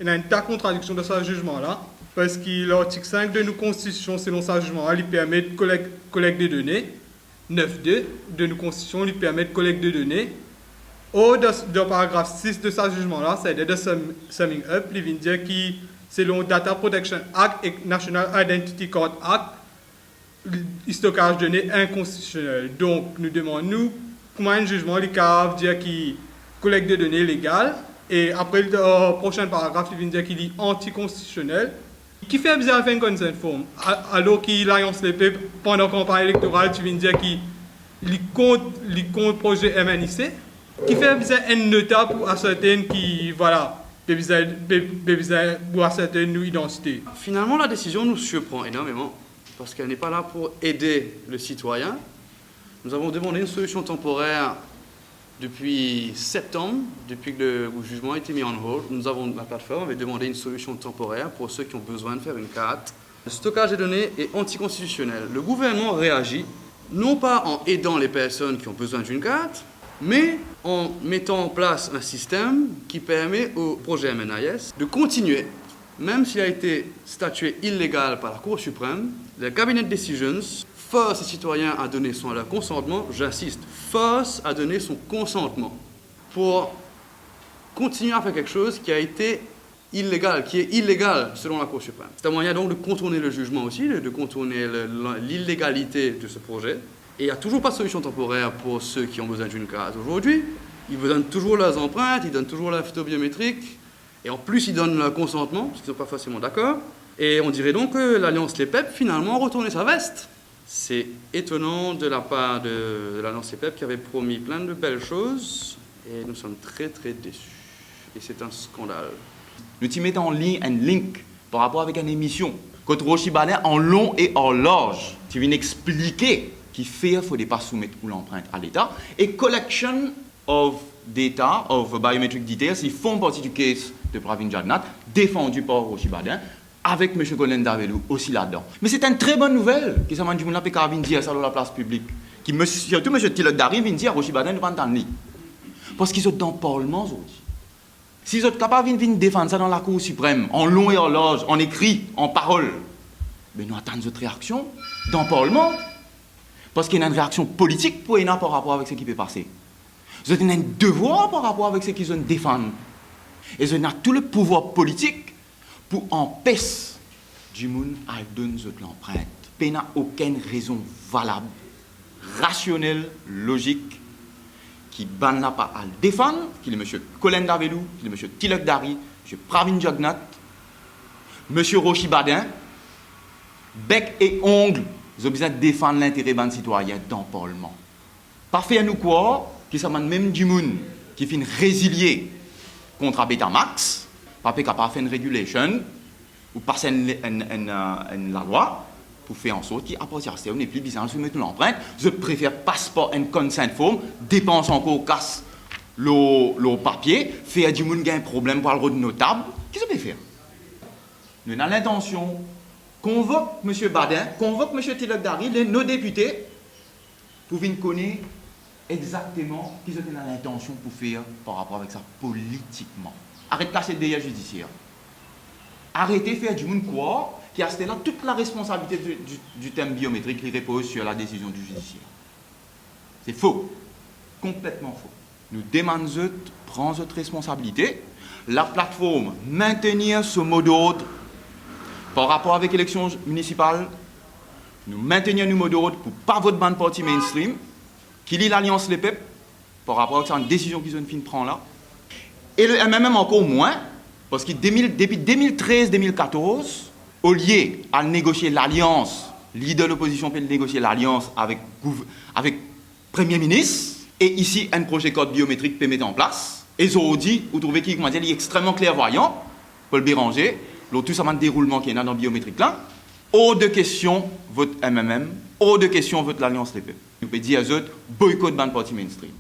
il y a une telle contradiction dans ce jugement-là, parce que l'article 5 de nos constitutions, selon ce jugement-là, lui permet de collecte de données. 9.2 de nos constitutions lui permet de collecte de données. Au dans paragraphe 6 de ce jugement-là, c'est de summing up, il vient dire que selon Data Protection Act et National Identity Card Act, le stockage de données est inconstitutionnel. Donc, nous demandons, comment un jugement, il peut dire qu'il collecte de données légales, et après le prochain paragraphe, il vient dire qu'il est anticonstitutionnel. Qui fait bizarre faire une consent form, alors qu'il alliance les peuples pendant la campagne électorale, tu viens dire qu'il contre le projet MNIC, qui fait bizarre une nota pour ascertainer qui, voilà, pour ascertainer nos identités. Finalement, la décision nous surprend énormément, parce qu'elle n'est pas là pour aider le citoyen. Nous avons demandé une solution temporaire depuis septembre, depuis que le jugement a été mis en hold. La plateforme avait demandé une solution temporaire pour ceux qui ont besoin de faire une carte. Le stockage des données est anticonstitutionnel. Le gouvernement réagit, non pas en aidant les personnes qui ont besoin d'une carte, mais en mettant en place un système qui permet au projet MNIS de continuer, même s'il a été statué illégal par la Cour suprême. Le Cabinet Decisions force les citoyens à donner son consentement, j'insiste, force à donner son consentement pour continuer à faire quelque chose qui a été illégal, qui est illégal selon la Cour suprême. C'est un moyen donc de contourner le jugement aussi, de contourner l'illégalité de ce projet. Et il n'y a toujours pas de solution temporaire pour ceux qui ont besoin d'une carte aujourd'hui. Ils vous donnent toujours leurs empreintes, ils donnent toujours la photo biométrique, et en plus ils donnent leur consentement, parce qu'ils ne sont pas forcément d'accord. Et on dirait donc que l'Alliance Les Peuples finalement a retourné sa veste. C'est étonnant de la part de l'Alliance Les Peuples qui avait promis plein de belles choses, et nous sommes très très déçus. Et c'est un scandale. Nous t'y mettons en ligne un link par rapport avec une émission. Quand Roshi Badin, en long et en large, tu viens expliquer qu'il faut pas soumettre l'empreinte à l'État. Et collection of data, of biometric details, ils font partie du case de Pravin Jagannath, défendu par Roshi Badin, avec M. Colin Davelou aussi là-dedans. Mais c'est une très bonne nouvelle qui s'est dit que Pravin dire ça dans la place publique. Qui, surtout M. Tilak Dari vient dire Roshi Badin ne pas entendre. Parce qu'ils sont dans le Parlement aujourd'hui. S'ils sont capables de défendre ça dans la Cour suprême, en long et en large, en écrit, en parole, mais nous attendons notre réaction dans le Parlement. Parce qu'il y a une réaction politique pour par rapport avec ce qui peut passer. Vous avez un devoir par rapport avec ce qu'ils ont défendre. Et vous avez tout le pouvoir politique pour empêcher du monde à donner l'empreinte. Il n'y a aucune raison valable, rationnelle, logique, qui ne banne pas à le défendre, qui est M. Colin Davelou, qui est M. Tilak Dari, M. Pravin Jagannath, M. Roshi Badin, bec et ongle. Ils ont besoin de défendre l'intérêt des citoyens dans le Parlement. Parfait à nous quoi, qui sont même du monde qui finit résilier contre Betamax, pas capable de faire une régulation ou passer la loi pour faire en sorte qu'à partir de ça, on n'est plus besoin de soumettre l'empreinte. Je préfère passeport and consent form, dépense encore casse le papier, faire du monde qui a un problème pour le rôle notable. Qu'est-ce qu'on peut faire? Nous avons l'intention. Convoque M. Badin, convoque M. Tilak Dari, nos députés, pour venir connaître exactement ce qu'ils ont l'intention pour faire par rapport avec ça politiquement. Arrêtez de casser le délai judiciaire. Arrêtez de faire du monde quoi qui a là toute la responsabilité du thème biométrique qui repose sur la décision du judiciaire. C'est faux. Complètement faux. Nous demandons de prendre notre responsabilité. La plateforme, maintenir ce mot d'ordre par rapport avec l'élection municipale, nous maintenons nos mots d'ordre pour ne pas voter dans le parti mainstream, qui lit l'Alliance Les Peuples, par rapport à une décision qu'ils ont fini de prendre là. Et le MMM encore moins, parce que depuis 2013-2014, au lieu de négocier l'alliance, leader de l'opposition peut négocier l'alliance avec le Premier ministre, et ici un projet code biométrique peut mettre en place, et ils ont dit, vous trouvez qu'il est extrêmement clairvoyant, Paul Béranger, tout ça, le déroulement qui est dans le biométrique là, hors de question vote MMM, hors de question vote l'Alliance Les Peuples. Nous pouvons dire à eux, boycott dans le parti mainstream.